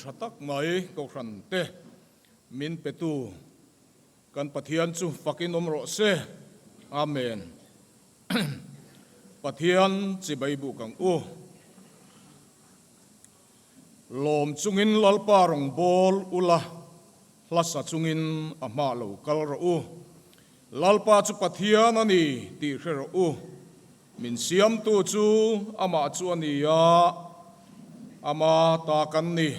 ทตักไม่ก็ครันเตมินเปตูกันปะเทียนจูฟักินอมโรเซอาเมนปะเทียนจีใบบุกังอูลมจุงินลลปารองบอลอุลาลัสจุงินอามาโลกัลระอูลลปาจุปะเทียนนี่ตีเรระอูมินเสียมตูจูอามาจวนียาอามาตากันนี่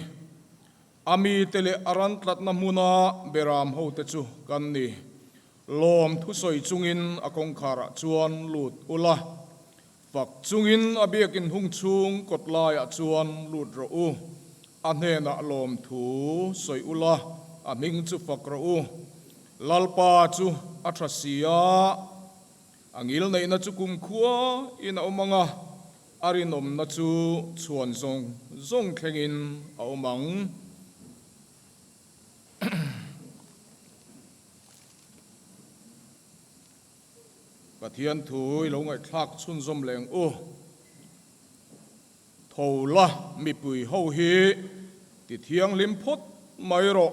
อามีเตเลอารันตรัตนามุนาเบรามโฮเตจูกันนี่ลมทุสอยจุงินอคงคาระจวนลูดอุลาฝักจุงินอเบียกินหุงชุงกดลายจวนลูดระอูอันเนนะลมถูสอยอุลาอามิงจูฝักระอูลลปาจูอัตรเสียอังอิลในนัจุกุมขัวอินเอามังอารินอมนัจูชวนซงแข่งอินเอามังปะเทียนถุยลงไอ้ทักชุนสมแรงโอ้โถละมีปุยเฮาฮีติเทียงลิมพดไม่รอ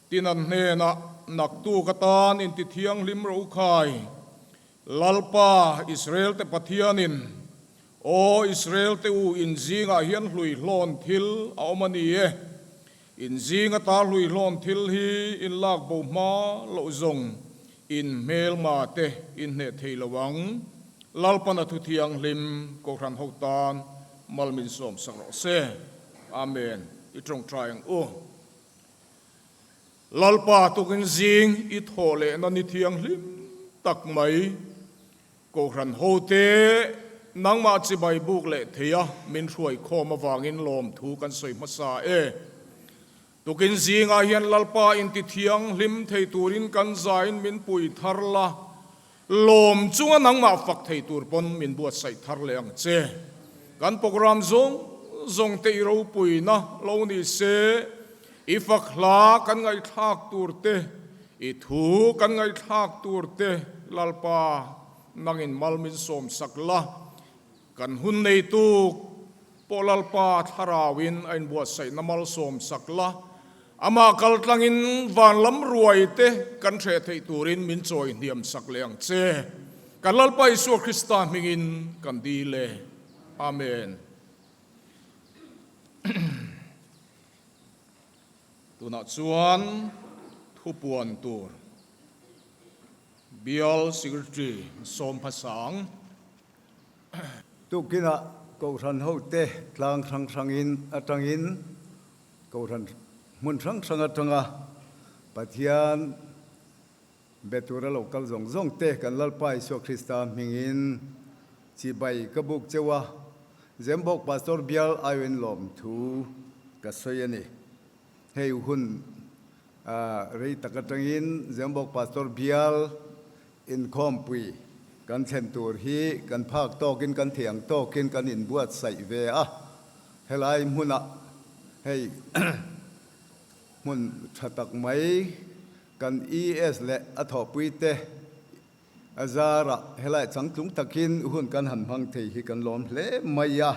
ตินันเนนะนักตูกตานอินติเทียงลิมรูคายลลปาอิสราเอลแต่ปะเทียนินโออิสราเอลแต่อูอินซีงาเฮียนลุยลอนทิลเอามันนี่อินซีงาตาลุยลอนทิลฮีอินลากบูมาโลซงอินเมลมาเตอินเนเทลวังลลปานาทุเทียงลิมกครันหกตานมัลมินสมสักรเซอาเมนอิตรงทรายังโอลลปาตุกินซิงอิทโฮเลนันนิเทียงลิมตักไม่กครันโฮเตนังมาจิบายบุกเลเทียมินช่วยโคมาวางินลมถูกันสวยมาซาตุกินซีงาเฮียนลลปาอินติเทียงลิมเทตูรินกันใจมินปุยทาร์ละลมจุงนังมาฝักเทตูรปนมินบวชใส่ทาร์เลงเจกันโปรแกรมซงเตยรูปุยนะโลนิเซอีฝักลากันไงทักตูรเตอีถูกันไงทักตูรเตลลปานังอินมัลมินสมสักละกันหุ่นในตูปอลลปาทาราวินไอ้บวชใส่น้ำมัลสมสักละอามากัลตังอินวันล้ำรวยเตกันเทไทตูรินมินจอยเดียมสักเลียงเจกันลลไปสู่คริสตานมิงินกันดีเลยอาเมนตัวนัดชวนทุปวนตัวบิลสิกรีสมภาษาตุกินะกูทันเฮาเตะกลางสังอินอัตังอินกูทันมุนสังอัตังปะเทียนเบตุระโลกัลซงเตะกันลลไปสู่คริสตานมิงินจีใบกบุกเจวะเซมบอกปาสตอร์บิลไอเวนลอมทูกัสยนี่เฮยหุ่นเรยตะกัตังอินเซมบอกปาสตอร์บิลอินคอมปุยกันเทนตูร์ฮีกันภาคโตกินกันเถียงโตกินกันอินบวชใส่เวะเฮลัยมุนะเฮยมุนชัตักไหมกันESและอัฐปุยเตอาจาระเฮลัยสังตุงตะกินหุ่นกันหันพังเทฮีกันล้อมเละไม่ยะ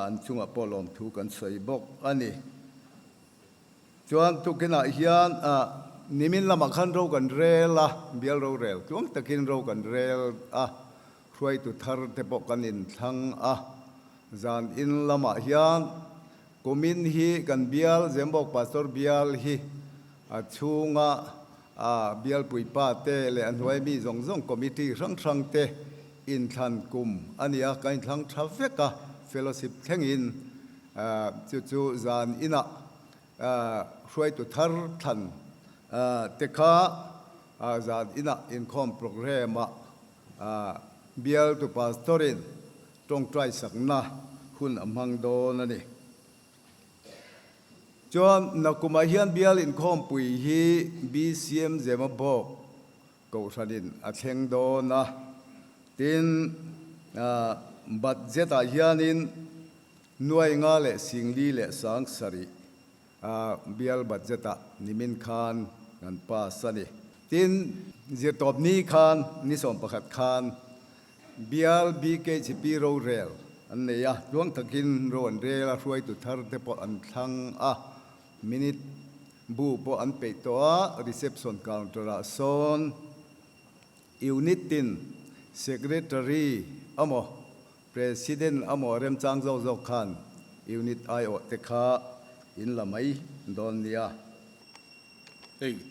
อันจุงอปอลอมทูกันใส่บกอันนี้จวนทุกินะเฮียนนิมินละมักขันเรากันเรลเบียลเราเรลจวงตะกินเรากันเรลช่วยตุทาร์เทปกันอินทั้งจานอินละมักเฮียนกุมินฮีกันเบียลเซมบอกปาสตอร์เบียลฮีชูงเบียลปุยป้าเตเลอันไว้มีซงคอมมิตี้รังเตอินทันกุมอันนี้กันทั้งทราฟิกเฟลโลชิพแข่งอินจู่จานอินะช่วยตุทาร์ทันเทค้าจานอินะอินคอมโปรแกรมเบียลตุปาสตอรินตรงใจสักนะคุณอมังโดนั่นนี่จวนนักกุมาเฮียนเบียลอินคอมปุยฮีBCMเจมาบอกกูชัดินอาเชงโดนะตินบัดเจตาเฮียนินหน่วยงานและสิ่งดีและสังสริเบียลบัดเจตานิมินคานกันป้าสนิตินเจตอบนี้คานนิสมประคัดคานเบียลBKGPโรเรล อันนี้ดวงตะกินโรนเรลช่วยตุทาร์เตปอันทั้งมินิทบูปอันเปตัว reception counter โซนยูนิติน secretary president เริ่มจ้างเจ้าขันยูนิตไอโอเตคาอินละไม่โดนเนีย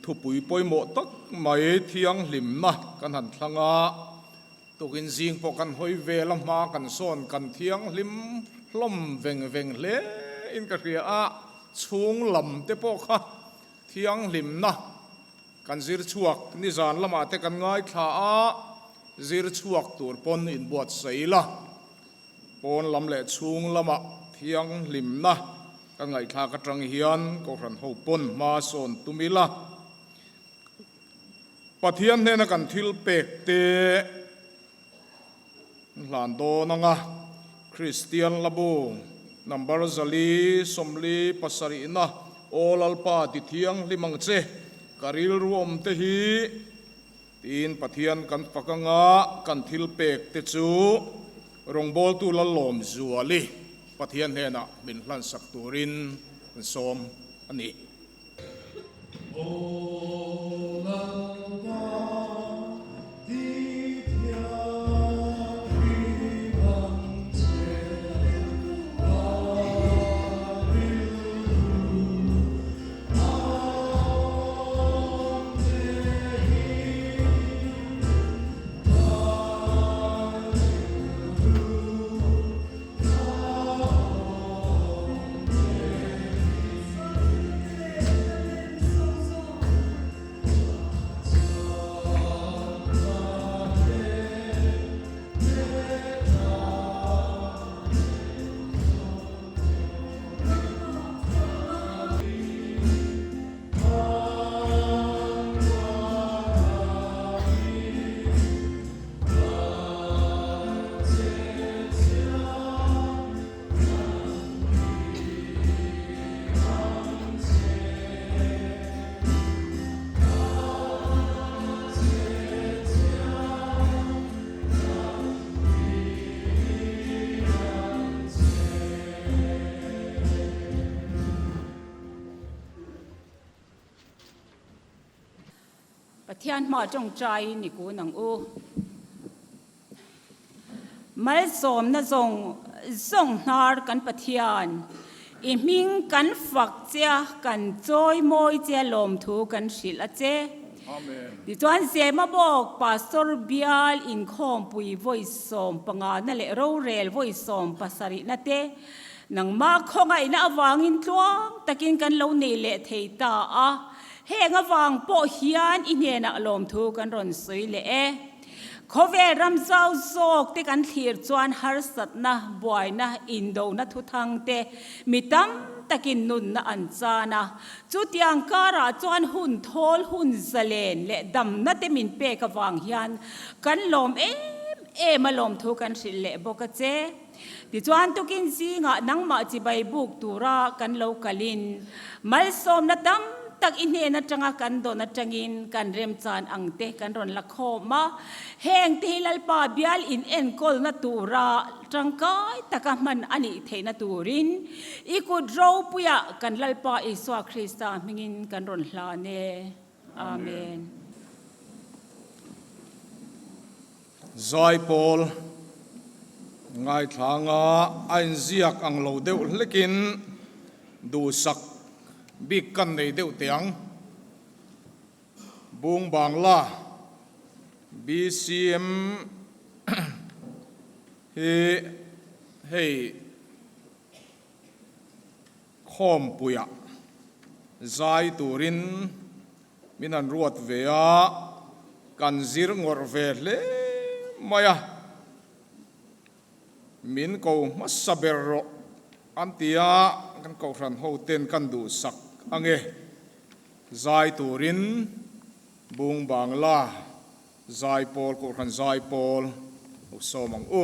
ทุบปุ๋ยปอยหมดตักไม่เที่ยงหลิมนะกันหันทางตุกินซิงพอกันหอยเวลมากันซ้อนกันเที่ยงหลิมล่มเวงเล่อินกระเรียช่วงลำเตปอกะเที่ยงหลิมนะกันซิรชวกนิจานละมาเตกันง่ายท่าซิรชวกตัวปนอินบวชใส่ละปนลำเละช่วงละมาเที่ยงหลิมนะกันไงท่ากระจังเฮียนก็รันหูปนมาส่วนตุมิละปะเทียนเนี่ยกันทิลเป็กเตหลานโตนังคริสเตียนลาบูนัมบาร์ซาลีสมลีปัสรินะโอลลปาติเทียงลิมังเจการิลรวมเตหีตีนปะเทียนกันฟักงะกันทิลเป็กเตจูรงโบลตุลลมจัวลีปะเทียนเนี่ยนะเป็นหลานสักตูรินเป็นสมอันนี้เทียนมาจงใจนี่กูนังไม่สมนะส่งนารกันปะเทียนอิมิงกันฝักเจ้ากันจอยมอยเจ้าลมถูกันสิละเจ้ดิจวนเสมาบอกปาสตอร์บิอาลอินคอมปุยไว้สมปังานนั่นแหละเราเรลไว้สมปัสรินะเต้นังมาคงไงนะวางินทวงตะกินกันเราเนเละเทตาเฮงวางโปเฮียนอินเนนักลมทูกันรอนสวยเละขเวรำเจ้าโศกที่กันทีร์จวนฮาร์สัตนะบวยนะอินโดนะทุทังเตมิตัมตะกินนุนนะอันจานะจุดยังการะจวนหุ่นทอลหุ่นเซเลนและดำนะเตมินเปกวางเฮียนกันลมมาลมทูกันสิเละบกเจดิจวนตุกินซีงะนังมาจิใบบุกตุระกันโลกลินมัลสมนะดัมตักอินเฮนัจงกันโดนัจงินกันเรียมจานอังเตกันรอนละโคมาแห่งที่ลลปาเบียลอินเอ็นกอลนัตูระจังกายตะกมันอันนี้เทนัตูรินอีกุดเราปุยะกันลลปาอิสวาคริสตามิงินกันรอนลาเนอาเมนซอยปอลไงทางอันเสียกอังโลเดวเล็กินดูสักบิกกันในเดียวเตียงบุงบางลา BCM เฮคอมปุยะใจตูรินมินันรวดเวียกันซิรงอร์เวลเลมายามินกูมัสเบโรอันติยากันกูรันโฮเทนกันดูสักอังเอใจตูรินบุงบางลาใจปอลกูรันใจปอลอุโสมังอู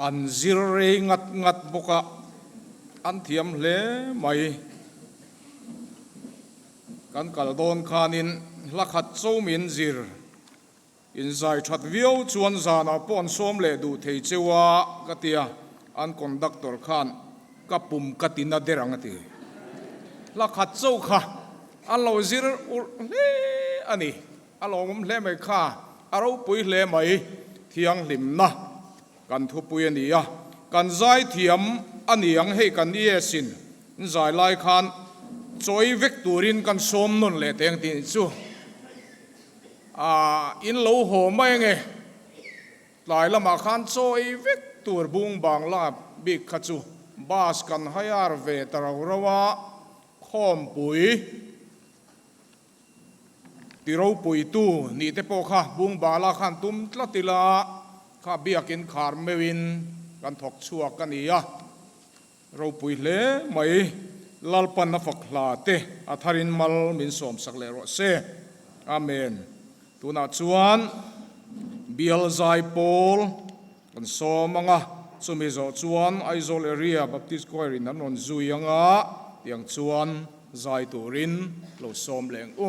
อันซิรเรงัดบกะอันเทียมเลไม่กันกัลโดนคานินลักขัดโซมินซิรอินไซชัดวิวชวนซานาปอนส้มเลดูเทเจวากติยาอันคอนดักตอร์ขานกับปุ่มกตินาเดรังติลักขัดโซค่ะอันเราซิรเลอันนี้อันเราผมเลไม่ค่ะอันเราปุยเลไม่เทียงลิมนะกันทุปุยนี่อ่ะกันใจเทียมอันนี้ยังให้กันนี่สินใจลายคันจอยเวกตูรินกันสมนุนเลยเตียงตินซูอินโลโหไม่ไงหลายละมาคันจอยเวกตูรบุงบางลาบิกขจูบาสกันให้อาร์เวตราระวะคอมปุยที่เราปุยตู้นี่เตปอค่ะบุงบาลาคันตุมตลติลาข้าเบียกินคาร์เมวินกันถกชัวกันนี่อะเราปุยเล่ไม่ลลปันนักลาเตอัธรินมัลมินสมสักเลโรเซอาเมนตุนาชวนเบียลไซโปลกันสอมังะสุมิโซชวนไอโซเลเรียบัพติสโคยรินนันนซุยงะเตียงชวนไซตูรินโลสอมเลงอู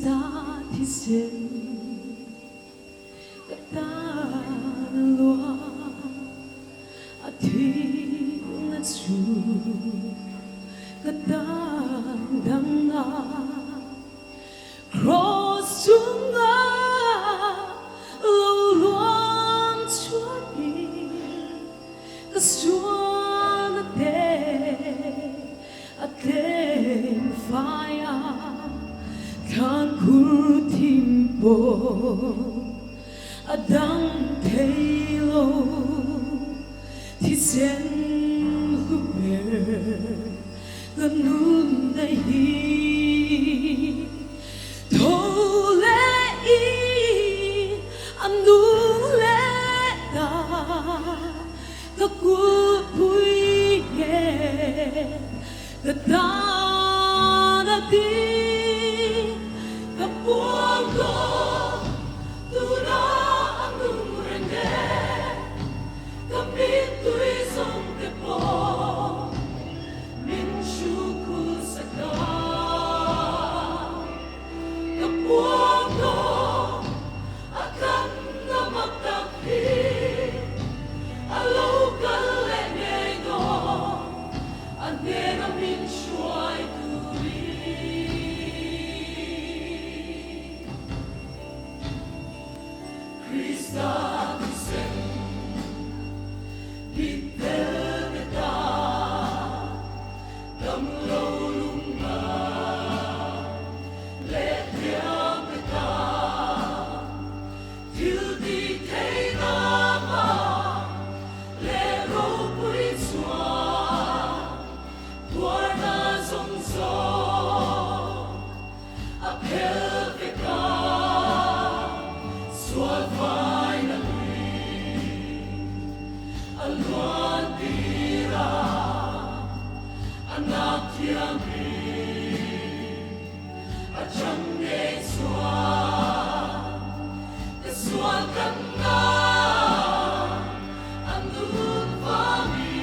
Krista thì sen kata lua ati na chu kata danga cross sunga lo luang chuan ni ka suan ate fire kan kurtim po adang telo thì sen huber ganun dai thole i anu le da ka ku pui ge ka da da ti ka puang ko tu na anu renge ka mit tui song te po min chu ku sa ka ka puang ko akan na magtakhi alo ka le ngay no ane na min shuai tui Krista sen Pitel kita Dam lo lunga Let tiang kita Til di thay nama Le ro pui chua Tuar na song so Apel veka Suat vai na Aluan tira anak tiang achang ne suan kan na anun vami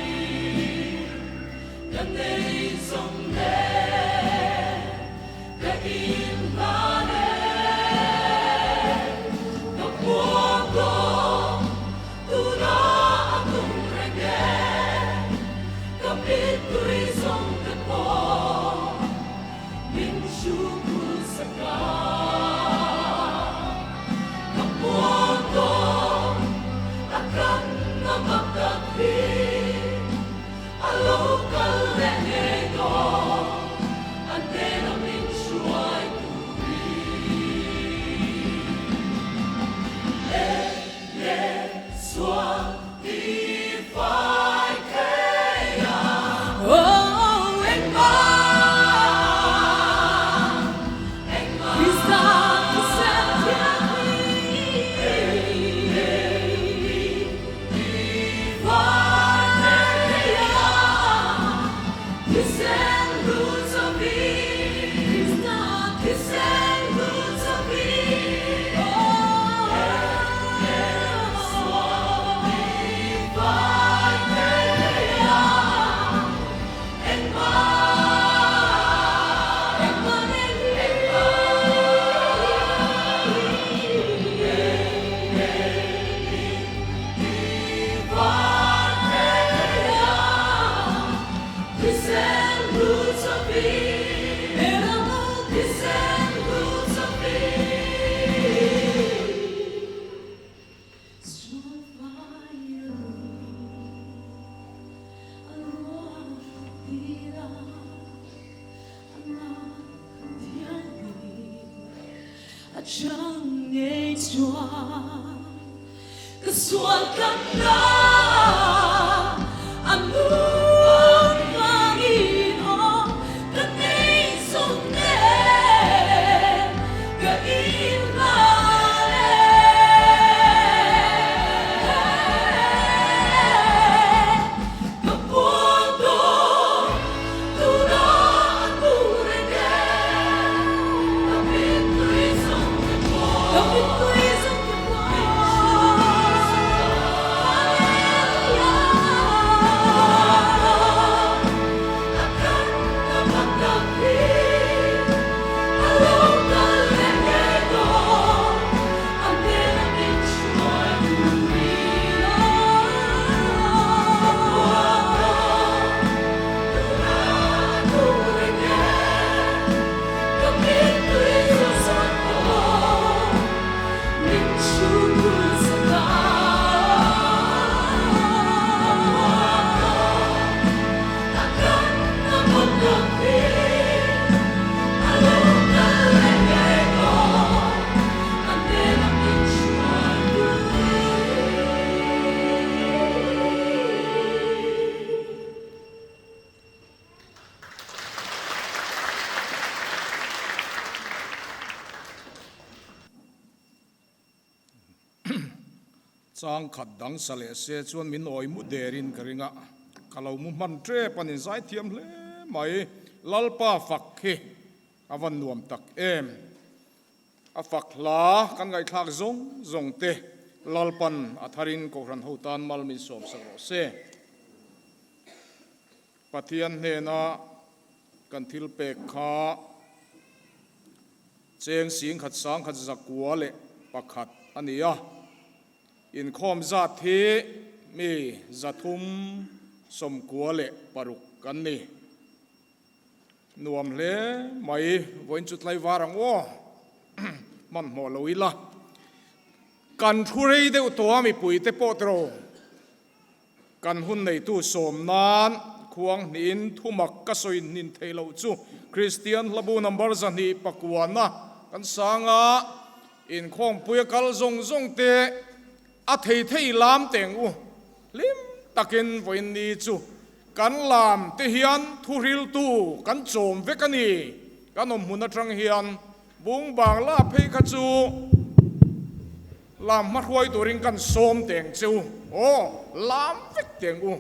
kan nei song ne ka in vane ka puang ko tu na anung renge ka pit tui song ka po min shu ku sa ka ka puang ko akan na magtakhi alo ka le ngay ko ante na min shuai Chẳng nghe chua cái xuân cắn na anh muốn mang in ho cái này sông nè cái in Hallelujah. จางขัดดังสเลเสชวนมินอยมุเดรินกริงะกะเรามุมันเตรปันินไซเทียมเลไม่ลลป้าฝักเฮอวันนวมตักเอมอฝักลากันไงคลากซงเตลลปันอัทารินกรันหูตานมัลมิสอมสโรเซปะเทียนเนนะกันทิลเปกขาเจงสิงขัดสางขัดจักกัวเลปักขัดอันนี้อ่ะอินคอมจัดที่มีจัตุมสมกัวเลปรุกกันนี่นวมเลไม่วันจุดไลวารังวะ มันหมอลอยละกันทุเรศเดวตัวมีปุ๋ยเตปโตรกันหุ่นในตู้สมนานควงนินทุมักกสอยนินเทลจูคริสเตียนลบูนัมบาร์จันนีปักวนนะกันสางะอินคงปุยกัลซงเตอเทลามเตงอูลิมตะกินวันนี้จูกันลามเทียนทุริลตูกันโจมเวกันนีกันอมหุนจังเฮียนบุงบางลาเพกจูลามมัดไว้ตัวริงกันโสมเตงจูโอ้ลามเวกเตงอู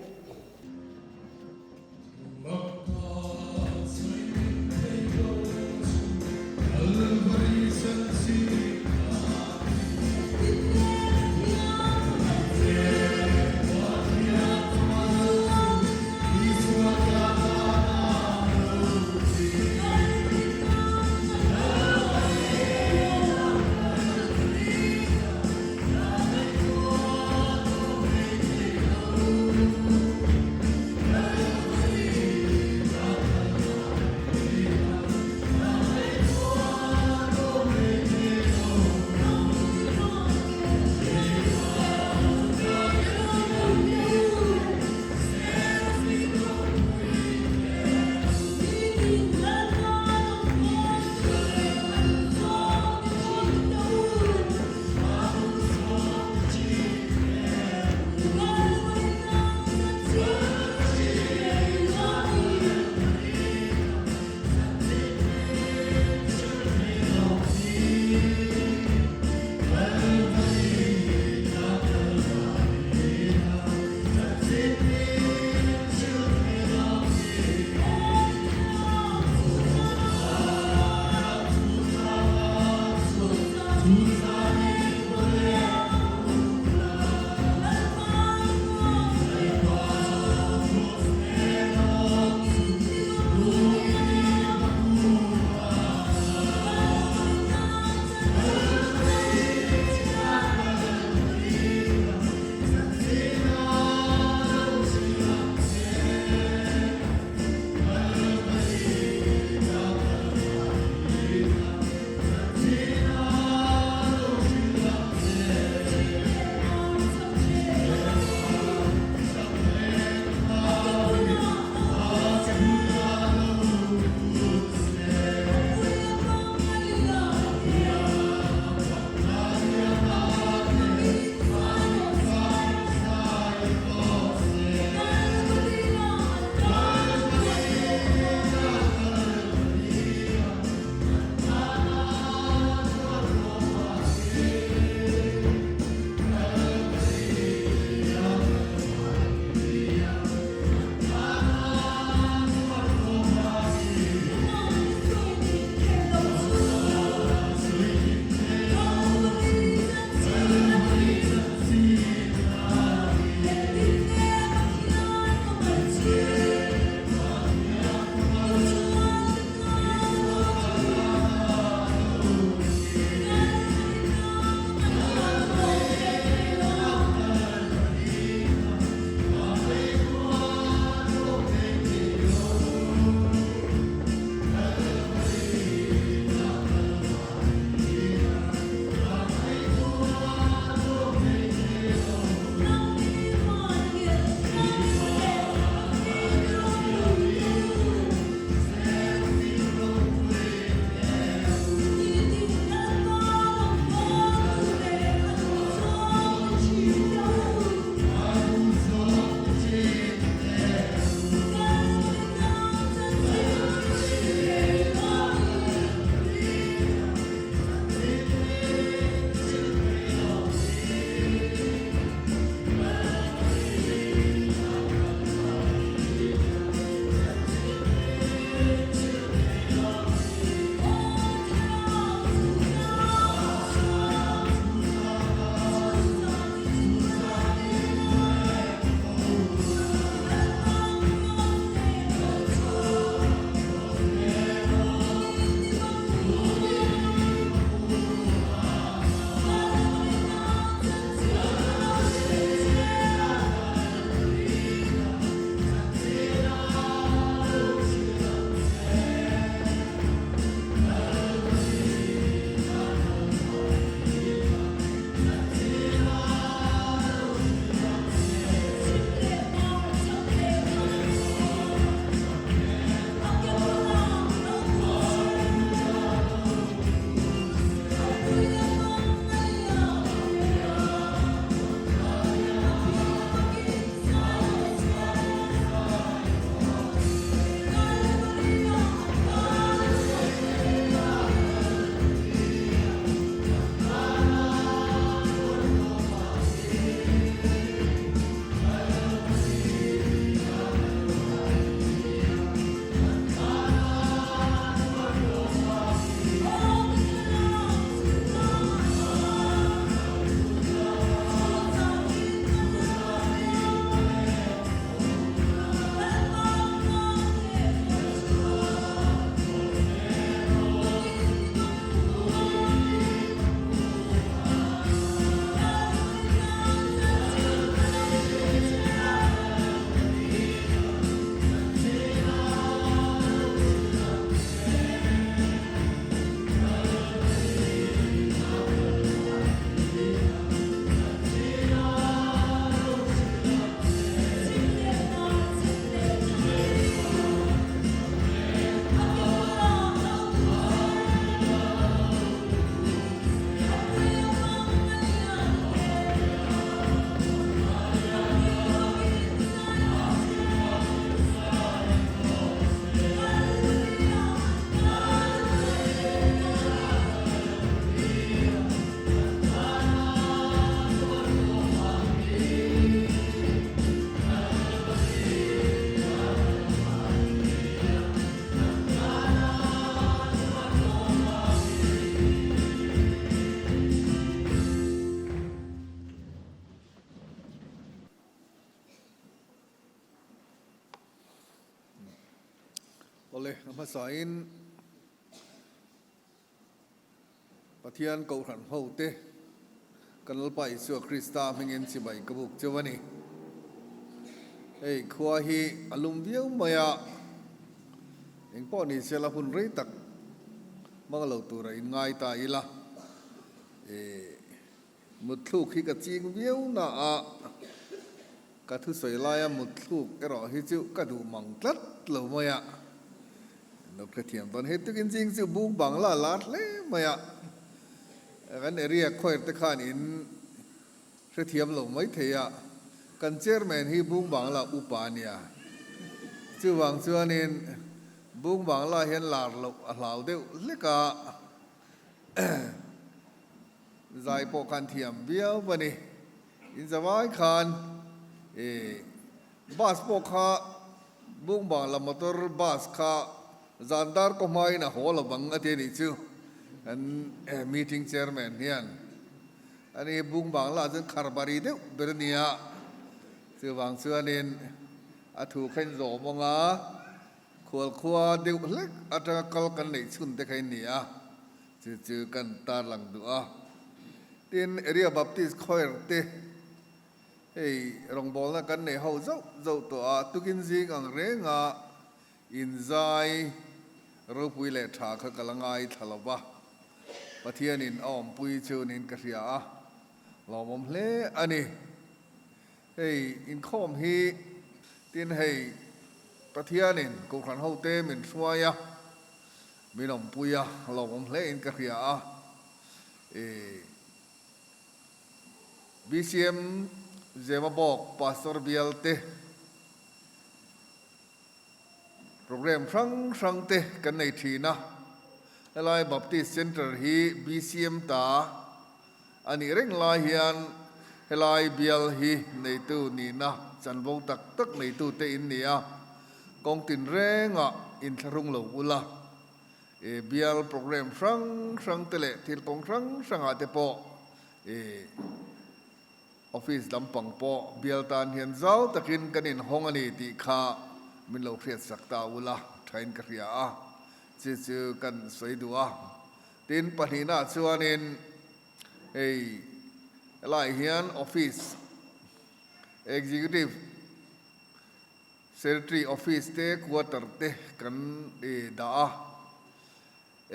เลยภาษาอินปะเทียนเกาขันเฮาเตกันลไปสัวคริสตามิงเงินสิใบกระบุกเจวันนี้ขวาฮีอารมณ์เวียวมายาเองป้อนี่เสียละหุ่นไรตักมังเราตัวไรง่ายตายละมุดลูกฮีกระจิงเวียวน่ะกระทุสวยลายมุดลูกรอฮิจิวกระดูมังตัดเรามายานกกระเทียมตอนเฮ็ดตุกินจริงจิวบุกบังละลาดเลยมายากันเรียกคอยตะขานอินกระเทียมเราไม่เทียกันเจอร์แมนฮีบุกบังละอุปานียจิววังจวนอินบุกบังละเห็นลาดเราลาวเดียวเล็กะใจปอกันเทียมเบี้ยววันนี้อินสบายขานบาสปอคาบุกบังละมอเตอร์บาสคาจันดาร์ก็ไม่นะหัวละบังอเทนิจูอันมีติ้งเชอร์แมนเนี่ยอันนี้บุกบังละจนคาร์บารีเดียวเบรเนียจิววังจวนอินอาถูกขันโจมงาขวดขวดเดียวเล็กอาจจะกลกันในชุนเด็กให้เนี่ยจือกันตาหลังดูทีนเรียบัพติสคอยร์เตรองบอลนักกันในเฮาเจ้าตัวตุกินซิงอังเรงอินใจรูปุยเล่ถาเขากำลังไงทะเลาะปะเทียนินอ้อมปุยเชนินกระเสียลอมมเล่อันนี้อินคอมฮีทีนปะเทียนินกูขันเฮาเตมินสวายมีน้องปุยลอมมเล่อินกระเสียBCM เจมาบอกพาสตอร์เบียลเตโปรแกรมครั้งเตกันในทีนะอะไรบัพติสเซ็นเตอร์ฮี BCM ตาอันนี้เร่งลายเฮียนอะไรเบียลฮีในตู้นี้นะจันวงตักในตู้เตอินเนี่ยกองตินเร่งอินทรุงโลกุลาเบียลโปรแกรมครั้งเตเลที่กองครั้งอาเตโปออฟฟิศลำปังปอเบียลตานเห็นเจ้าตะกินกันอินห้องอันนี้ที่ข้ามินเราเพียรสักตาอุลาไทน์กระยาจือกันสวยดัวตินปนินาชวนอินลายเฮียนออฟฟิศ Executive Secretary Office เตควอเตอร์เตกันดา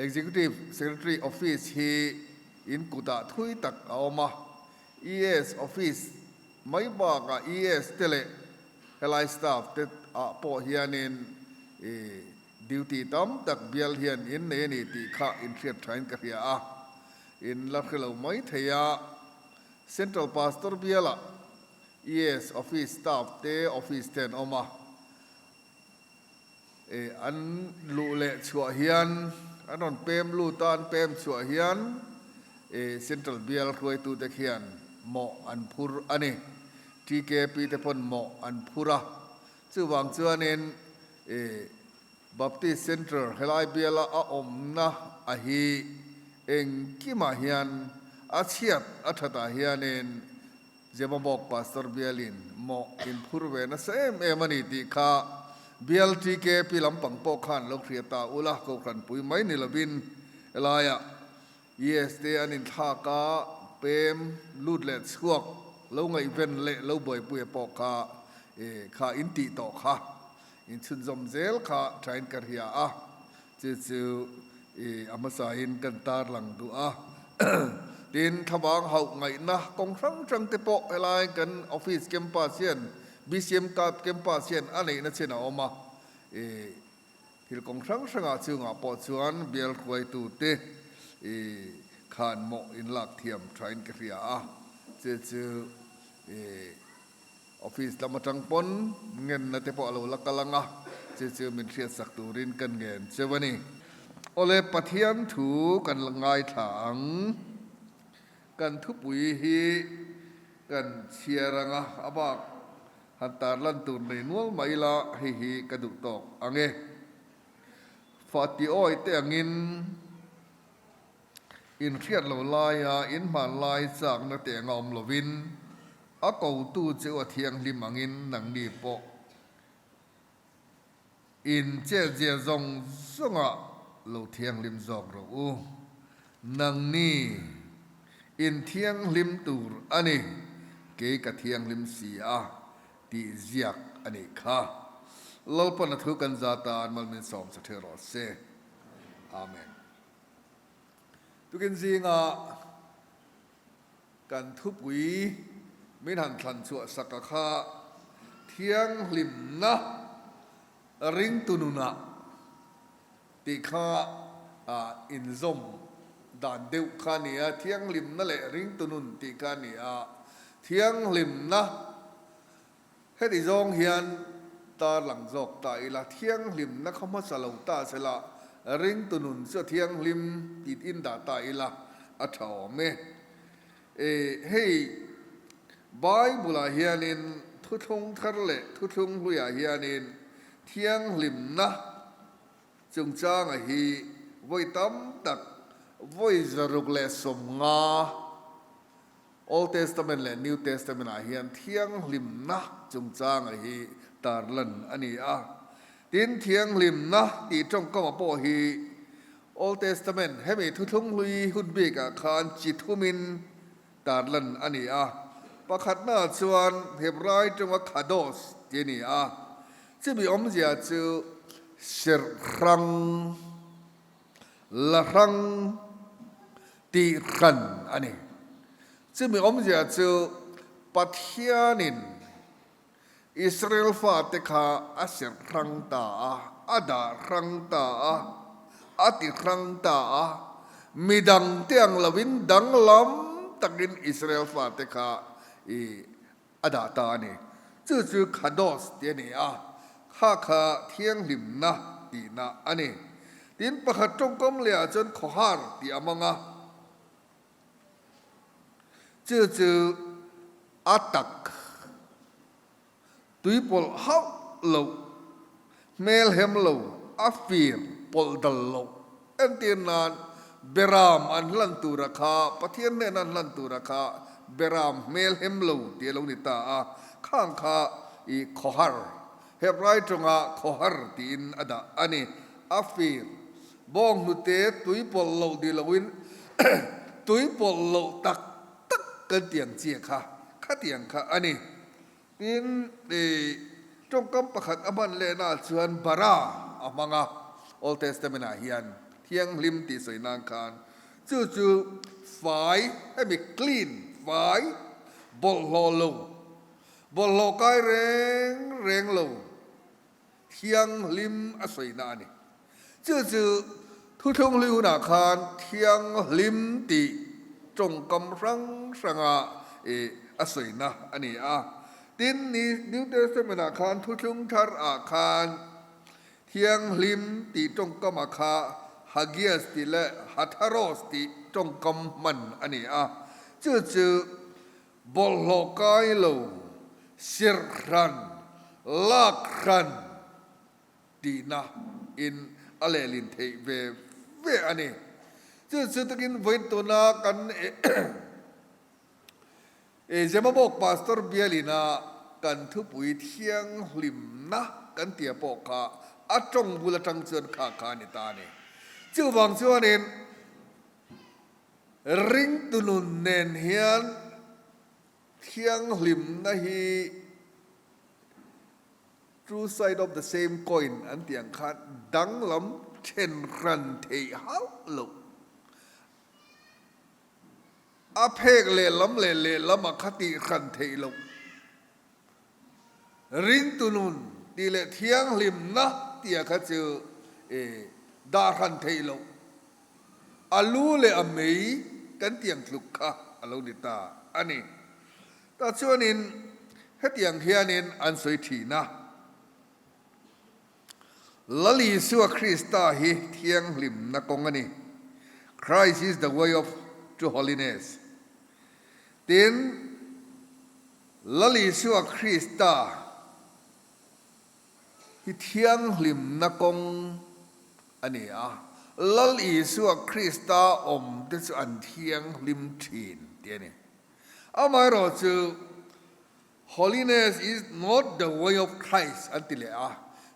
Executive Secretary Office ฮีอินกุตาทุยตักเอามา ES Office ไม่บอกES เตเลเฮลายสตาฟเตปอเฮียนินดิวตี้ตั้มตักเบียลเฮียนอินเนนี่ตีข้าอินเทียบไทน์กระเฮียอินลักเราไม่เทีย Central Pastor เบียละ ES Office Staff เต Office 10ออกมาอันลูเละชัวเฮียนอันนั้นเปมลูตานเปมชัวเฮียนCentral เบียลรวยตูตะเคียนหมออันพูรอันนี้ที่เกปีเตพนหมออันพูระชื่อวังเจอเนนบัพติสเซ็นเตอร์เฮลายเบียลอาอมนะอาฮีเองกิมาเฮียนอาเชียดอัฐตาเฮียนเนเจมาบอกพาสตอร์เบียลินหมออินพูรเวนะเซมมันนี่ที่ข้าเบียลที่เกปีลำปังปอขันลกเรียตาอุลาโกขันปุยไม่นิลบินเอลายะYes, they are in Thaka, Pem, Ludlet, Swak, Longa event let Lowboy Puepoka, Ka Inti Toka, in Sunzom Zel, Ka, Train Karhia, Jizu, Amasain, Kantar Lang Dua. Then Tabang Hau Naina, Kong Trang Tepo, Eli, Gan Office Kempasian, BCM Card Kempasian, Ane Nachina Oma, Hil Kong Trang Sanga Chunga Potsuan, Biel Kuai Tu Te.ขานหมออินลักเทียมทรายกระเรียจือออฟฟิศลำจังปนเงินนาเตปอเราลักกลังจือมินเทียสักตูรินกันเงินเจวันนี้โอเลปะเทียนถูกันละงายถังกันทุบวิฮีกันเชียรังอาบักหันตาลันตุนในนัวไม่ละฮีกระดุกตอกอังเงฟาติโอเตอังินอินเทียดเหล่าลายอินผ่านลายจากนักเตะงอมลวินอากูตู้เจ้าเทียงลิมังอินหนังดีปอ in che zong zonga lo thiang lim zong ro u nang ni in thiang lim tur ani ke ka thiang lim si a ti ziak ani kha lol pon thu kan za ta mal min som sa the ro se amen tu kin zinga kan thu pui min han thlan chu sakka kha thiang lim na ring tununa ti kha in zom dan deu kha nia thiang lim na le ring tunun ti kha nia thiang lim na he ti zong hian ta lang jok ta ila thiang lim na khama salo ta sela ring tunun so thiang lim ti in da ta ila a thaw me hey Bible hianin thu thung thar le thu thung huya hianin thiang lim na chung chang a hi voi tam tak voi zaruk le som nga Old Testament le New Testament a hian thiang lim na chung chang a hi tar lan ani a tin thiang lim na ti trong ko ma po hi Old Testament hemi thu thung hui hun bi ka khan chi thumin tar lan ani a pakhat na chuan Hebrai chung a khados ti ni a chi bi om zia chu ser rang la rang ti khan ani chi mi om zia chu pathianin Israel fa te kha a ser rang ta a da rang ta a ti rang ta a midang tiang lawin dang lam takin Israel fa te kha ada ta ni chu chu khados te ni a kha thiang lim na ti na ani tin pakhat trong kom le a chon khohar ti amanga chu atak tuipol hau lo mel hem lo afir pol dal lo entinan beram an lan tu rakha pathian ne nan lan tu rakha beram mel hem lo ti lo ni ta a khang kha I khohar Hebrai tunga khohar tin ada ani afir bong nu te tuipol lo di lawin tuipol lo tak kan tiang chia kha tiang kha ani tin trong kam pakhat aman le na chuan bara amanga Old Testament a hian thiang lim ti soinang khan chu fai mi clean fai bol lo kai reng lo thiang lim a soina ni chu thu thung liu na khan thiang lim ti trong kam ranga a soina ani a tin ni New Testament a khan thu thung thar a khan thiang lim ti trong kam a kha Hagias ti le Hatharos ti trong kam man ani a chu bol lo kai lo sir ran lak ran ti na in alelin thei ve ani chu takin voin to na kan zemabok pastor bialina kan thu pui thiang lim na kan tia po kha atong bula tang chen kha ni ta ni chu wang chuan in ring tunun nen hian thiang lim na hi two side of the same coin an tiang khat dang lam chen ran thei hau lo a phek le lam a khati khan thei lo ring tunun ti le thiang lim na tia kha chu da khan thei lo alu le amei kan tiang thluk kha alo ni ta ani ta chuanin hetiang hianin an soi thi na lali suwa Krista hi thiang lim na kong ani Christ is the way of to holiness tin lali suwa Krista hi thiang lim na kong ani a lali suwa Krista om te chu an thiang lim thin ti ani amai ro chu holiness is not the way of Christ antile a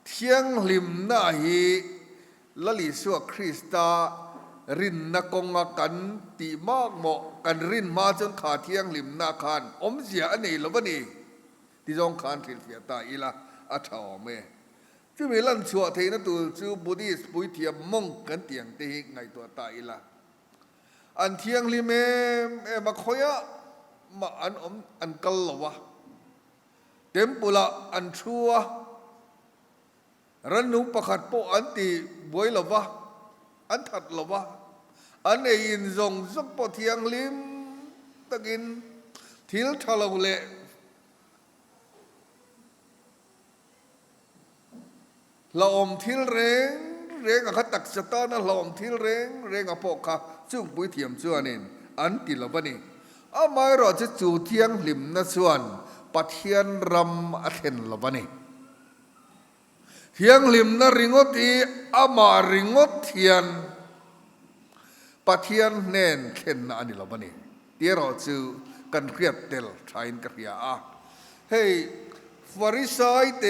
เทียงลิมนาฮีละลิสัวคริสตารินนักงกันตีมากเหมาะกันรินมาจนขาเทียงลิมนาคานเสียอันนี้ละวันนี้ที่จงคานเขียนเสียตาอีละอัฐอเมที่มีลั่นชัวเทนตัวจูบุดีสปุยเทียมมงกันเตียงเตหิไงตัวตาอีละอันเทียงลิเมมาคอยมาอันกัลละวะเต็มปุละอันชัวรันนุประคัดโปอันตีบวยละวะอันถัดละวะอันเอินซงซักปเทียงลิมตะกินทิลทะเลเลละอมทิลเรงอะขัดตักสตานะละอมทิลเรงอะปอกค่ะจุ่มปุยเทียมส่วนนี้อันติละวะนี่ไม่รอจะจู่เทียงลิมนะส่วนปัทเทียนรำอัเทนละวะนี่เทียงลิมนะริงอตีมาริงอเทียนปัทเทียนเน้นเข็นอันนี้ละวะนี่เดี๋ยวเราจู่กันเครียดเตลใช้กันเรียเฮ้ยฟาริสัยเต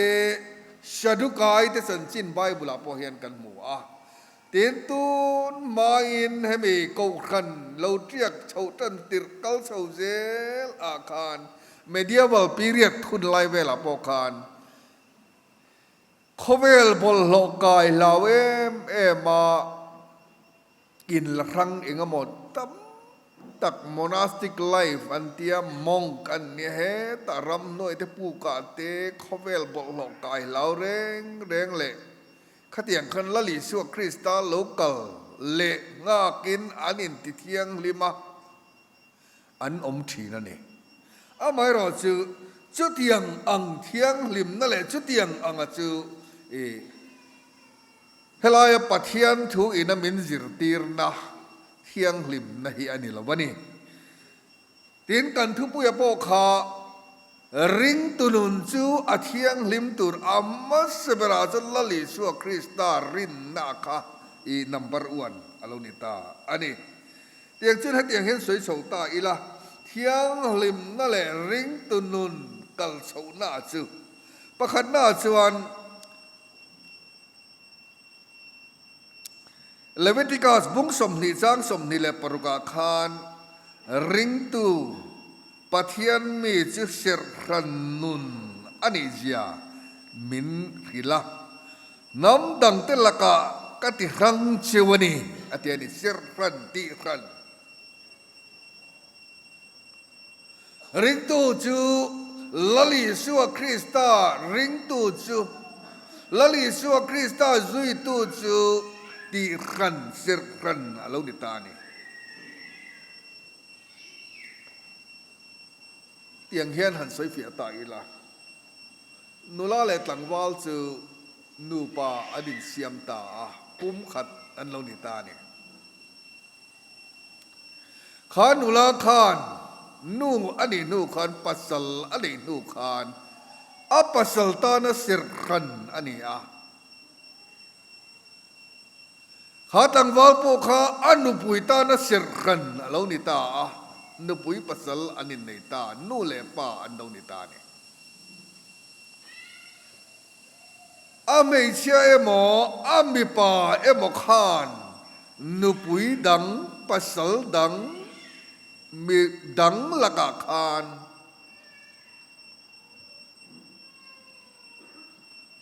ชาดุกายเตสันจินไบเบิลพอเห็นกันหมู่เตียนตูนมาอินให้มีกูขันเราเรียกชาวตันติรกัลชาวเซลอาคารเมเดียวัลปีเรียดทุนไลเวลาปอคานขเวลบอลโลกายลาวมากินละครั้งเองหมดตักโมนาสติกไลฟ์อันเตียมองกันเนี่ยเฮตารำน้อยเตปูกาเตขเวลบอลโลกายลาวเร่งเละขัดอย่างคันละลิสัวคริสตัลโลกาลเละง่ากินอันอินติเทียงลิมาอันทีนั่นเองไม่รอจูจุดเทียงอังเทียงลิมนั่นแหละจุดเทียงอังจูเฮลายปัทเทียนถูอินามินจิรตีร์นะเทียงลิมนะฮีอันนี้ละวันนี้ตีนกันทุปุยโปคาริงตุนุนจูอาเทียงลิมตุรอามัสเบราจัลลลิสัวคริสตารินนาคานัมเบอร์วันอโลนิตาอันนี้เตียงจุดให้เตียงเห็นสวยสตาอีละเทียงลิมนั่นแหละริงตุนุนกัลโซนาจูประคันนาจวนเลวิติกัสบุ้งสมนิจังสมนิเลปรุกาคานริงตูปัทยันมีจิเสรขันนุนอันนี้เจียมินฮิลาน้ำดังเตลกะกัติรังเชวนีอันนี้เสรขันติขันริงตูจูลลิสัวคริสตาริงตูจูลลิสัวคริสตาจุยตูจูติขันเสรขันอโลนิตานีเตียงเฮียนหันสวยเฟียตาอีละนุลาเลตังวาลจูนูปาอดินเซียมตาปุ่มขัดอันโลนิตานีขานุลาคานนูอันนี้นูคานปัสสลอันนี้นูคานปัสสลตานะเสรขันอันนี้ขาตังวาลปูขาอันนุปุยตานะเสรขันอโลนิตานุปุยปัสสลอันนี้ในตานูเลปาอันโลนิตาเนี่ยไม่เชื่อหมอไม่ปาหมอขานนุปุยดังปัสสลดังมีดังละกาคาน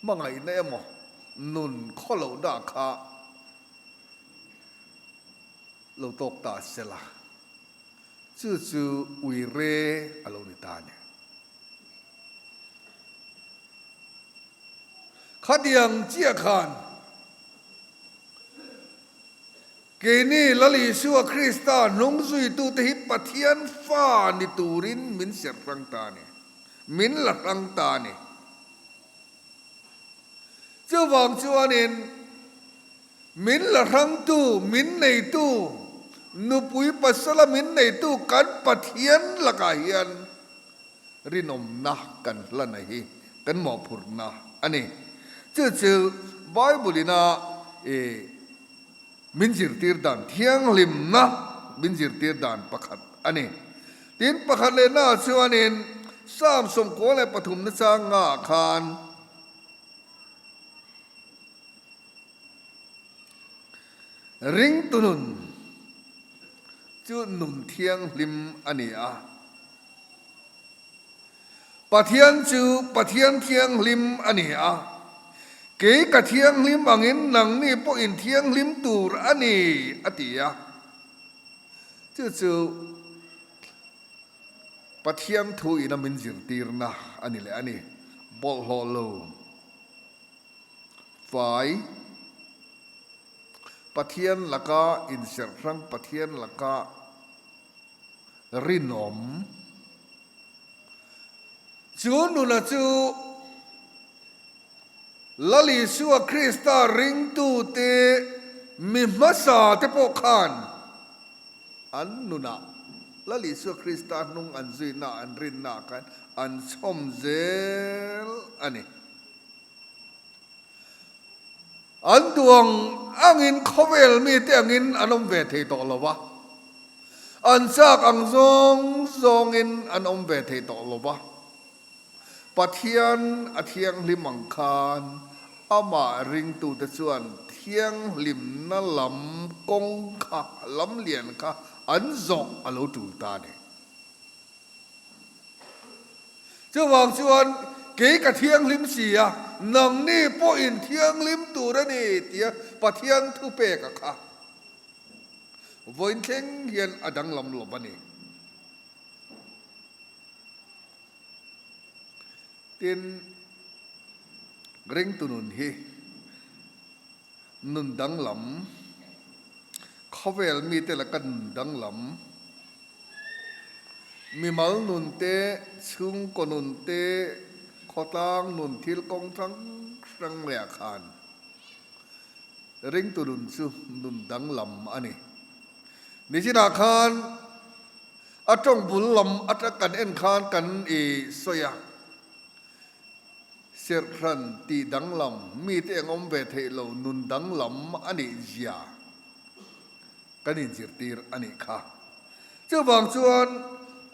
มังไงเนี่ยหมอนุนข้อเหล่าด่าคาเราตกตาเสละจู่อุยเรอโลนิตาเนี่ยขัดยังเจียคานเกนี่ลลิสัวคริสตานงซุยตูเตหิปะเทียนฟ้านิตูรินมินเสรังตาเนี่ยมินหลักรังตาเนี่ยเจ้าวังจวนเองมินหลักรังตูมินในตูนุปุยปัสสลมินในตู้กันปะเทียนละกาเฮียนรินอมนะกันละไหนกันหมอผุรนะอันนี้จู่ไบเบิลนะมินจิรตีร์ดานเทียงลิมนะมินจิรตีร์ดานประคัดอันนี้ตีนประคัดเลยนะชวนเองสามสมโกเลยปฐุมนจางาคาน ริงตุนุนจุนุนเทียงลิมอันนี้ปะเทียนจูปะเทียนเทียงลิมอันนี้เก๋กะเทียงลิมอังอินหนังนี่พออินเทียงลิมตูรอันนี้อติยะจูปะเทียนทูอินามินจิรตีรนะอันนี้แหละอันนี้บอลฮอลโลฝ่ายปะเทียนละก็อินเสรังปะเทียนละก็รินอมจูนุนะจูลลิสัวคริสตาริงตูเตมิมาสาเตปกขันอันนุนะลลิสัวคริสตานุงอันซีนาอันรินนากันอันชมเซลอันนี้อันดวงอังอินขเวลมีแต่อังอินอันอมเวทีตอลวะอันจากอังซองอินอันอมเวทีตอลวะปะเทียนอเทียงลิมังคานอามาริงตูตะส่วนเทียงลิมนั่ลำกงขะลำเลียนขะอันจอกอโลตูตาเนี่ยเจ้าวังส่วนเก๋กะเทียงลิมเสียนังนี่พออินเทียงลิมตูระนี่เตียปะเทียนทุเปกะค่ะวันเข่งเฮียนอดังลำหลบบันนี่เตียนเร่งตุนุนเฮนุนดังลำเขาเวลมีแต่ละกันดังลำมีมัลนุนเตชุงกนุนเตขอตังนุนทิลกงทั้งสังเมียคานเร่งตุนุนซูนุนดังลำอันนี้นิจินาคานอัตรงบุลลำอัตกันเอ็นคานกันสวยเสียครันตีดังลำมีแต่งอมเวทเหลานุนดังลำอันนี้เจียกันอินจิรตีรอันนี้ค่ะเจ้าบางส่วน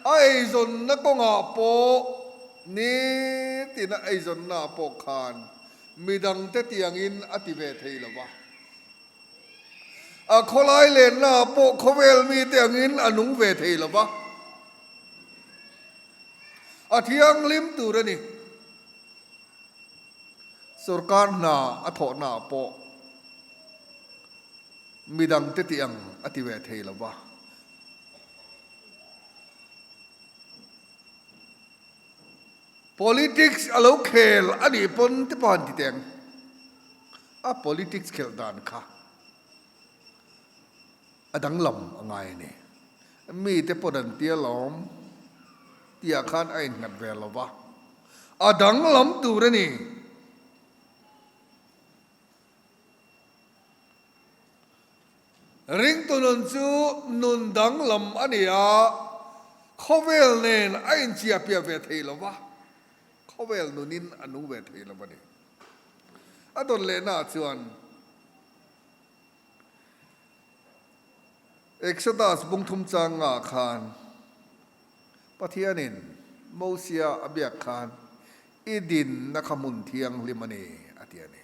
ไอ้จนนักกงอาโปนี่ตีนักไอ้จนนาโปคานมีดังแต่ตียงอินอติเวทเหลวะขลายเลนนาโปขเวลมีแต่เงินอนุเวทีหรอวะเทียงลิมตูระนี่สุรการนาทอนาโปมีดังเตียงอติเวทีหรอวะpolitics อโลเคลอันนี้ปนที่ปานที่เตียงpolitics เคลดานค่ะดังลำไงเนี่ยมีแต่ปนันเตียล้อมเตียคานไอ้หนัดเวลวะดังลำตูระนี่ริงตุนจูนุนดังลำอันนี้เขาเวลเนนไอ้เจียเปียเวทีละวะเขาเวลนุนินอนุเวทีละวะนี่ตนเลน่าชวนเอกซดัสบุงทุมจางอาคารปะเทียนินโมเซียอเบียคานอีดินนักมุนเทียงลิมานีอาเทียนี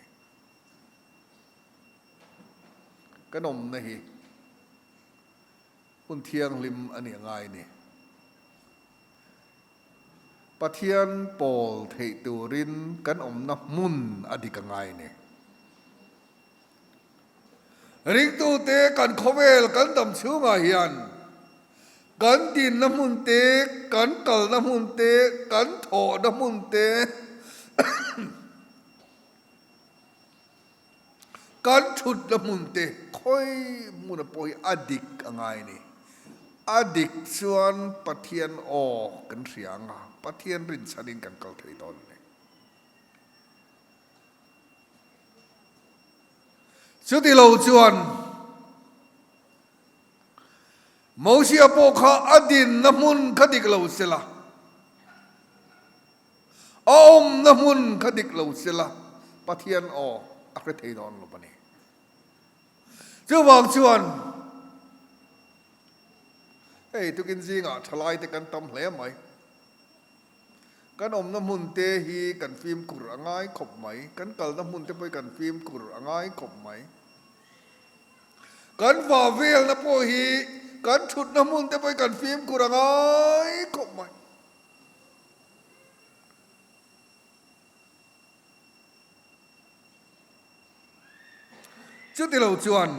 กนมนะฮีมุนเทียงลิมอันนี้ไงนี่ปะเทียนโปลเทตูรินกันอมนับมุนอดีกังไงนี่ริกตูเตกันขเวลกันดำชูงาเฮียนกันดินน้ำมุนเตกันกลน้ำมุนเตกันโถน้ำมุนเตกันชุดน้ำมุนเตค่อยมุนปอยอดิกอะไรนี่อดิกส่วนปะเทียนออกกันเสียงปะเทียนรินชนินกันกลไทยตอนนี้สุดที่เราชวนโมเสียโปคาอดินน้ำมุนคดิกเราเสละอมน้ำมุนคดิกเราเสละปะเทียนออกอัครเทนอนลงไปนี่เจ้าบางชวนเฮ้ยทุกินจริงทลายแต่กันตำแหลมไหมกันอมน้ำมุนเตฮีกันฟิล์มกุรง่ายขบไหมกันกลน้ำมุนเตไปกันฟิล์มกุรง่ายขบไหม กันฝ่าเวลนะพ่อฮีกันชุดน้ำมุนแต่ไปกันฟิล์มกูระไงก็ไม่จุดที่เราจวน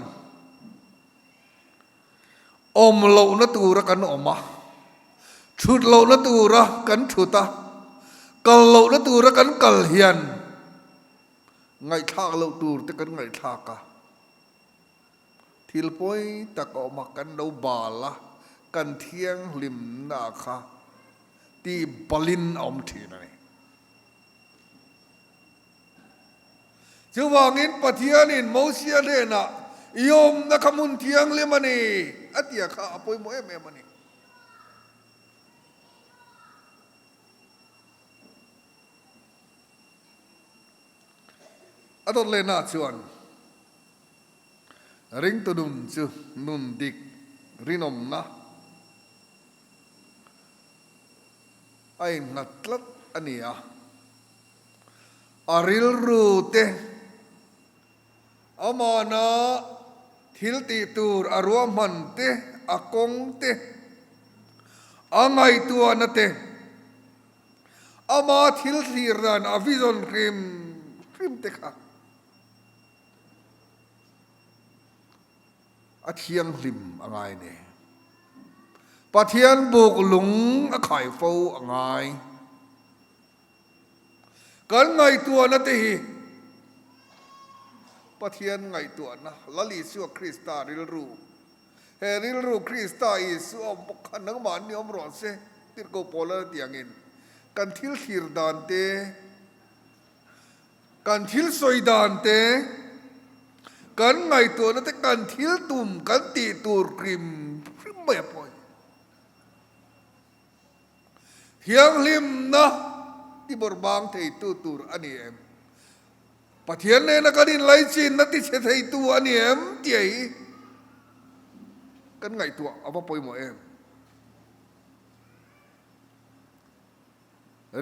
อมเราหน้าตูระกันอมมาชุดเราหน้าตูระกันชุดตากัลเราหน้าตูระกันกัลเฮียนไงทากเราตูแต่กันไงทากะทิลปอยตะกอมากันเราบาละกันเทียงลิมนาคาที่บลินอมทีนั่นเองจะว่างินปะเทียนินโมเสียเลนะยมนักมุนเทียงเลมันนี่อัตยาข้าปอยโมเอเมมันนี่อัตเลนะชวนริงตุนุนจูนุนดิกรินอมนะไอ้นัดลัดอันนี้อ่ะอาริลรูเตอามานะทิลติตูร์อารวมันเตอากงเตอาไงตัวนั่นเตอามาทิลทีรันอาวิซอนริมเตค่ะอาเทียงริมอะไรเนี่ยปะเทียนบุกหลุงอาไข่ฟูอะไรกันไงตัวนั่นทีปะเทียนไงตัวนะละลิสัวคริสตาริลรูเฮริลรูคริสตาอิสัวปกขันนักมันนิยมรอดเซติดโกโปลาเตียงอินกันทิลขีร์ดานเตกันทิลสอยดานเตกันไงตัวนั่นแต่กันทิลตุ่มกันตีตูร์กริมไม่ปล่อยเทียงลิมนะที่บร์บางเทตูตูร์อันนี้เอ็มปะเทียนเนี่ยนักดินไลจินนักที่เชยตัวอันนี้เอ็มเจี๋ยกันไงตัวเอาไปปล่อยหมดเอ็ม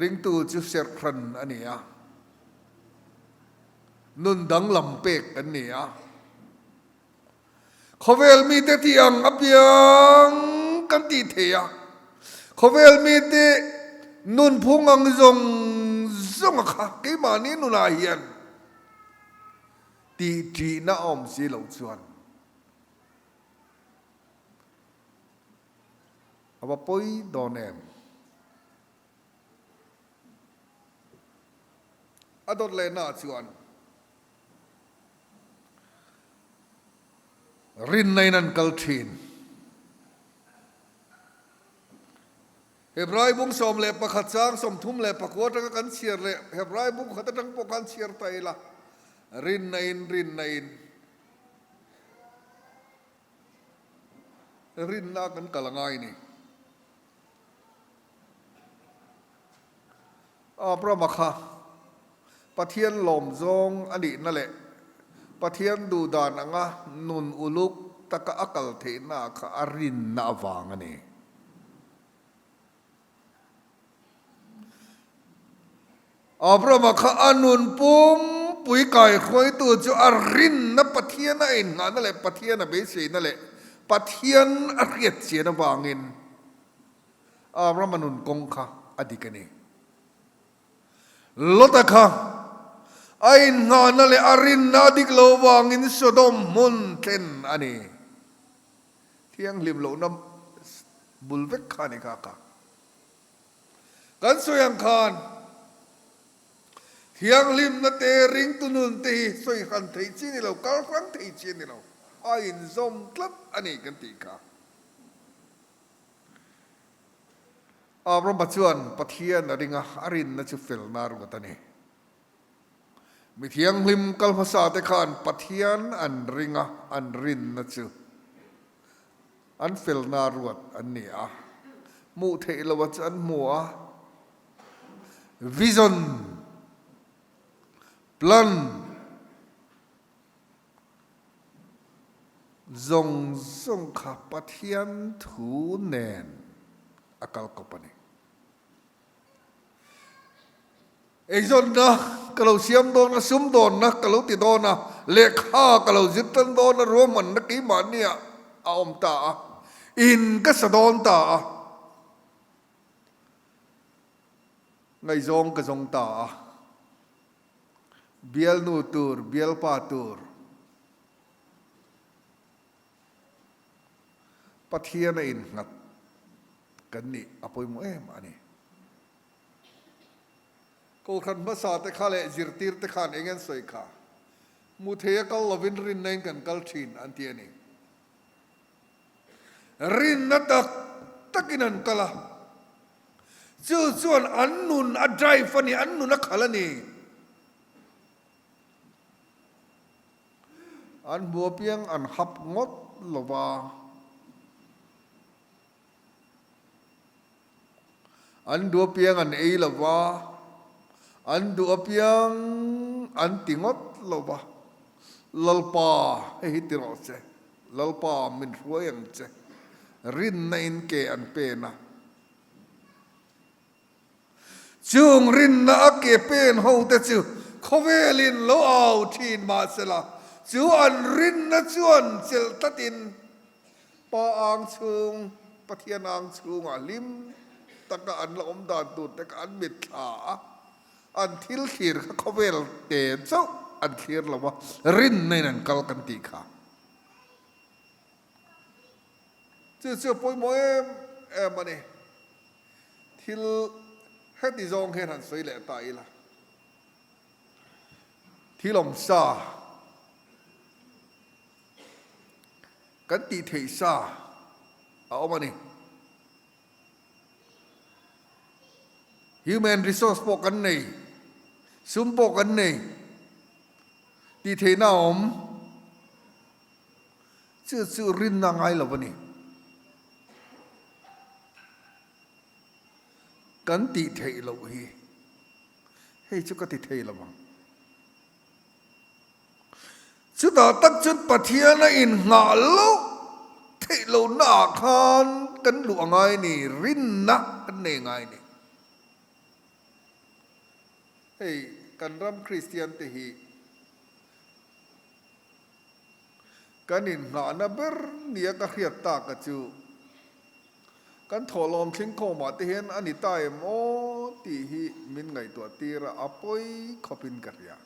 ริงตูจุเสกรันอันนี้อ่ะนุนดังลำเป็กอันนี้อ่ะเขาเวลมีแต่ที่อังอับยังกันตีเทียเขาเวลมีแต่นุนพุงอังจงค่ะกี่มานี้นุนอาเฮียนตีจีน่าอมสีเหลาชวนเอาไปปอยดอนเอ็มอดอเลน่าชวนรินในนั้นกัลทีนเฮบรายบุ้งสมเล็บประคัดจางสมทุ่มเล็บประกวดกันเชียร์เล็บเฮบรายบุ้งขัดตั้งปกันเชียร์ไตละรินในรินน่ากันกะละไงนี่พระมคะปะเทียนหลอมจงอดีตนั่นแหละปะเทียนดูดานงะนุนอุลุกตะกะอักลเทนาขะอรินนาวางนี่พระมคะอนุนปุ่มปุยไก่คอยตัวจะอรินนับปะเทียนนั่นเองนั่นแหละปะเทียนเบสีนั่นแหละปะเทียนอริยเสียนวางินพระมนุนกงคะอดีกันนี่ลดตะคะไอ้งานนั่นแหละอรินนาดิกโลวางินสดมมุนเทนอันนี้เที่ยงริมโลน้ำบุลเวกขานิกากะกันสวยงคานเที่ยงริมนาเตริงตุนุนตีสวยขันเทจีนี่เราการครั้งเทจีนี่เราไอ้ซอมคลับอันนี้กันตีกาพระบัจจวนปะเทียนอริงอรินนัชเฟลนารุกตันนี่มีเทียงลิมกัลภาษาเตคานปะเทียนอันริงอันรินนัชอันเฟลนารุกอันนี้มูเทลวัจอันมัววิชั่นพลันจงขับปะเทียนถูแนนอากาลกปนีไอ้จนนะกะเราเสียมโดนนะซุมโดนนะกะเราติดโดนนะ เลขาก็เราจิตตันโดนรวมมันนักอีมันเนี่ยเอาอมตาอินก็สะดอนตาไงจงก็จงตาเบียลนูตูร์เบียลปาตูร์ปัทยาอินงัดกันนี่อภัยโมอันนี้กูขันภาษาตะขาเลจิรตีร์ตะขานเองสวยขามุเทียกัลลวินรินในกันกัลชินอันเทียนี่รินนัดตักินันกัลจู่ส่วนอันนุนอัดใจฟันีอันนุนนักขลนี่อันบัวเพียงอันหับงดลบาอันดัวเพียงอันเอลบาอันดัวเพียงอันติงดลบาลลปาเฮติโรเซลลปามินรวยอันเซรินในอินเกอันเปนะจูงรินนักเกเป็นเฮาแต่จูเขาเวลินโลเอาทีนมาเสละจูอันรินนัจวนเซลตัดินปาอังชุงปะเทียนอังชุงอาลิมตะกอันละอมดานตุตะกอันมิดขาอันทิลขีร์เขาเวลเตนเจ้าอันขีร์ละวะรินในนั้นกัลกันติขาจู่ๆปอยมวยมันนี่ทิลเฮ็ดดิจงเฮ็ดหันสวยแหละตายละที่ลมซากันตีเทซาเอามานี่ human resource พวกกันนี่ซุมพวกกันนี่ตีเทน่าอมชื่อรินนางไงล่ะวะนี่กันตีเทเราเฮ้ยชุกตีเทละมั้งชุดต่อตักชุดปะเทียนอินหาลูเทเราหน้าคานกันหลวงไงนี่รินนะกันเนงไงนี่เฮ้ยกันรำคริสเตียนเตหีกันอินหานะเบอร์เนี่ยก็เขียดตากระจูกันถอลอมทิ้งเข้ามาที่เห็นอันนี้ตายโมตีฮีมินไงตัวตีระอภัยขบินกันยา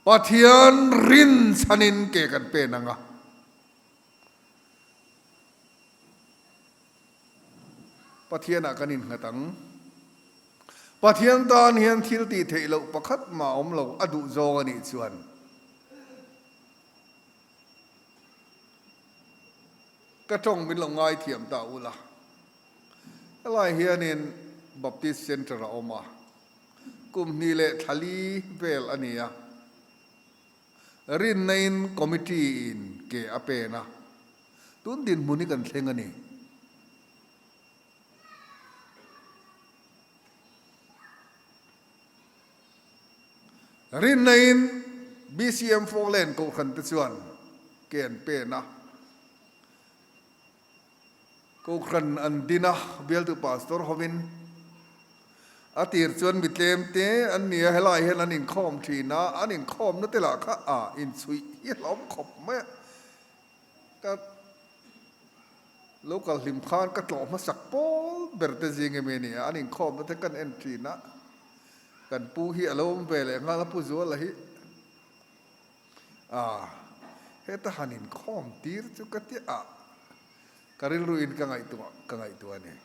ปะเทียนรินชันินเกกันเป็นนังะปะเทียนอากันินหัตังปะเทียนตอนเฮียนทิลตีเทเราประคัดมาอมเราอดุโจกันอีกส่วนก็ต้องเป็นลงง่ายเทียมตาอุละอะไรเฮียนินบัพติสเซนเตอร์ออกมากุมนี่แหละทะลีเวลอันนี้รินในคอมมิตี้อินเกอเปนะตุนดินมุนิกันเทงอันนี้รินใน BCM โฟเลนกูขันติชวนเกนเปนะกูขันอันดินะเบลตุปาสตอร์ฮวินอาทิตย์ชวนมิเตมเตอันนี้ให้ไล่ให้ลันอินคอมทีนะอันอินคอมนั่นแต่ละข้าอินสุยเยี่ยล้อมขบแม่ก็ลูกกับลิมคานก็หลอมมาสักโป้เบอร์เตจิงเอเมนี่อันอินคอมนั่นแต่กันเอ็นทีนะกันปูเฮียล้อมไปเลยงั้นแล้วปูจัวละฮิเฮตหันอินคอมตีร์จุกติการิลรูอินกังไงตัวเนี่ย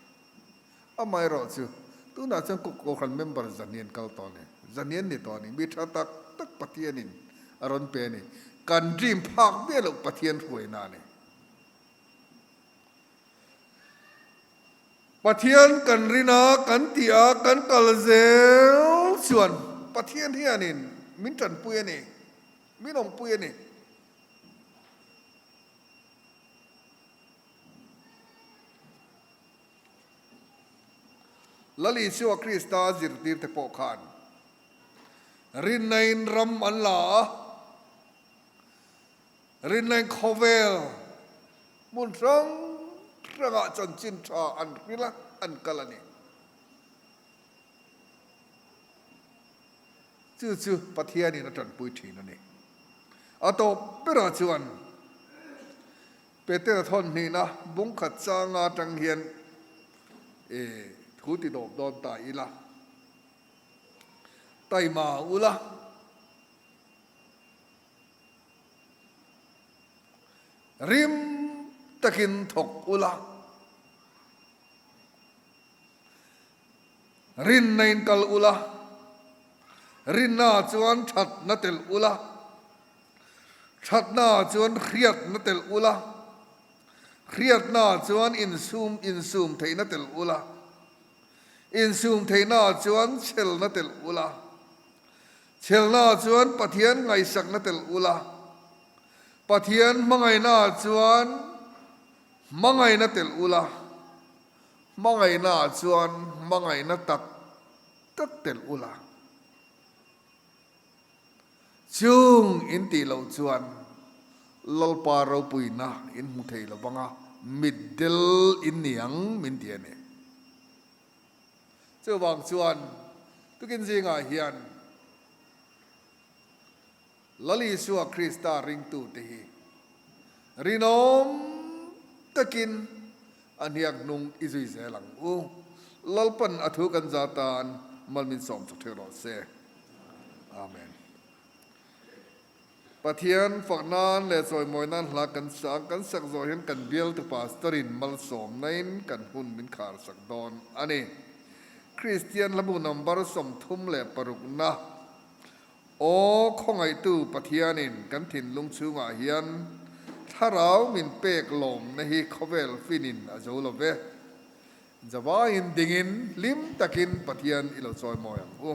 ไม่รอดจูตัวน่าจะกุกขันเมมเบอร์จันเนียนกัลตอนนี้จันเนียนนี่ตอนนี้มีท่าตักปะเทียนินอารอนเปนี่การดรีมพักเบี้ยลูกปะเทียนห่วยนานี่ปะเทียนกันรินากันตีอากันกัลเซลส่วนปะเทียนที่อันนี้มินจันปุยนี่มินองปุยนี่ลลิชัวคริสตาจิรตีร์เตปอกานรินในรัมอัลลารินในคอเวลมุนรังระกะจันจินชาอันริละอันกัลนี chu pathian in atan pui thin ani ato pera chuan Peter thon ni na bung khat changa tang hian thu ti dop don ta ila tai ma ula rim takin thok ula rin nain kal ula rin na chuan that na tel ula that na chuan khriat na tel ula khriat na chuan in sum thei na tel ula in sum thei na chuan chel na tel ula chel na chuan pathian ngai sak na tel ula pathian mangai na chuan mangai na tel ula mangai na chuan mangai na tak tel ula chung in ti lo chuan lalpa ro pui na in mu thei lo banga middel in niang min ti ane chu wang chuan tukin zinga hian lali suwa krista ring tu te hi rinom takin aniak nung izui zelang u lalpan athu kan zatan malmin som chu thero se amen pathian faknan le soi moinan hla kan sak zo hian kan bial tu pastorin mal som nain kan hun min khar sak don ani christian labu number som thum le paruk na o khongai tu pathianin kan thin lung chunga hian tharau min pek lom na hi khovel finin azolo ve jawa in dingin lim takin pathian ilo soi moyang u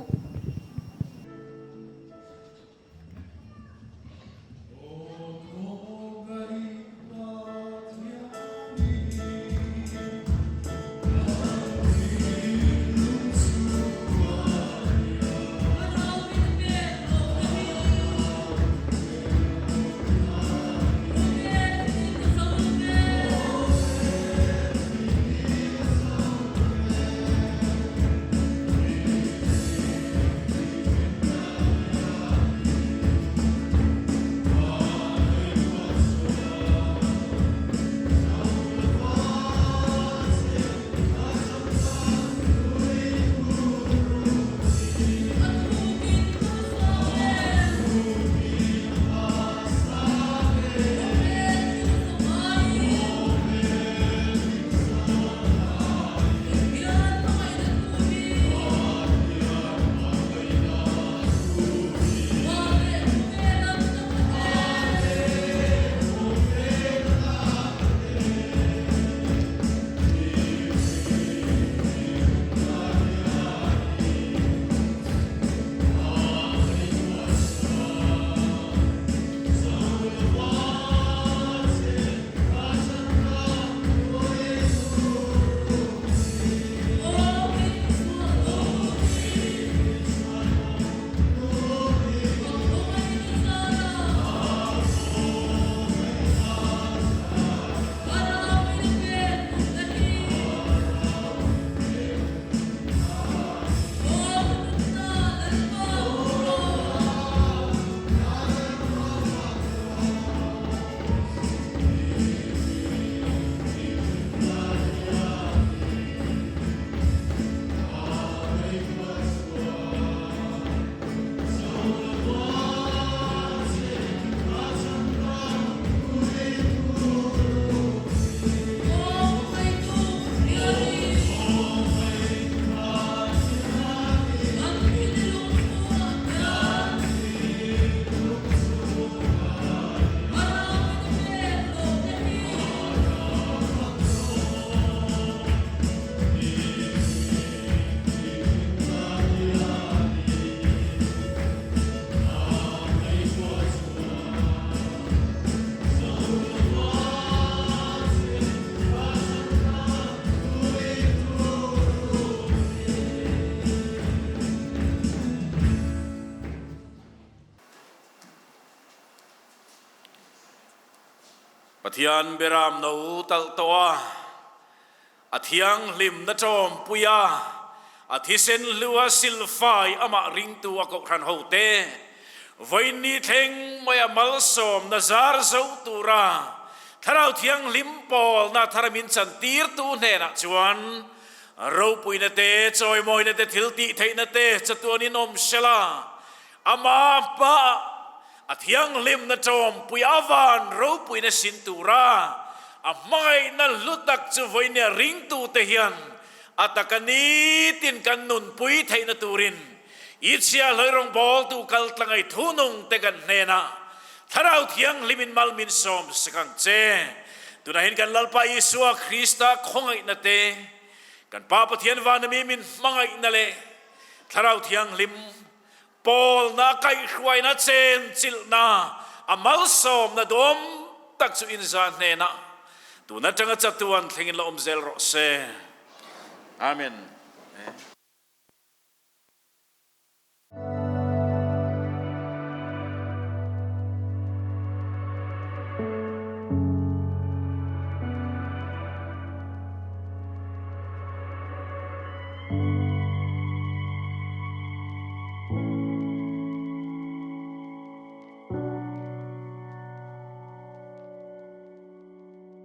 Pathian beram no tal toa athiang lim na chom puya a thisen lua silfai ama ring tu a ko khan hote voi ni theng moya mal som na zar zo tura tharau thiang lim pol na tharamin chan tir tu ne na chuan ro puina te choi moina te thilti theina te chatuani nom sela ama pa athiang lim na tom pui avan ro puina sintura amai na lutak chu voina ring tu te hian atakani tin kan nun pui theina turin ichia loirong bol tu kal tlangai thunung te kan nena tharau thiang limin malmin som sakang che tunahin kan lalpa Isua Krista khongai na te kan papa thian vanami min mangai na le tharau thiang lim Paul na kai khwai na chen chil na amal som na dom tak chu in zan ne na tu na changa chatuan thlengin la omzel ro se amen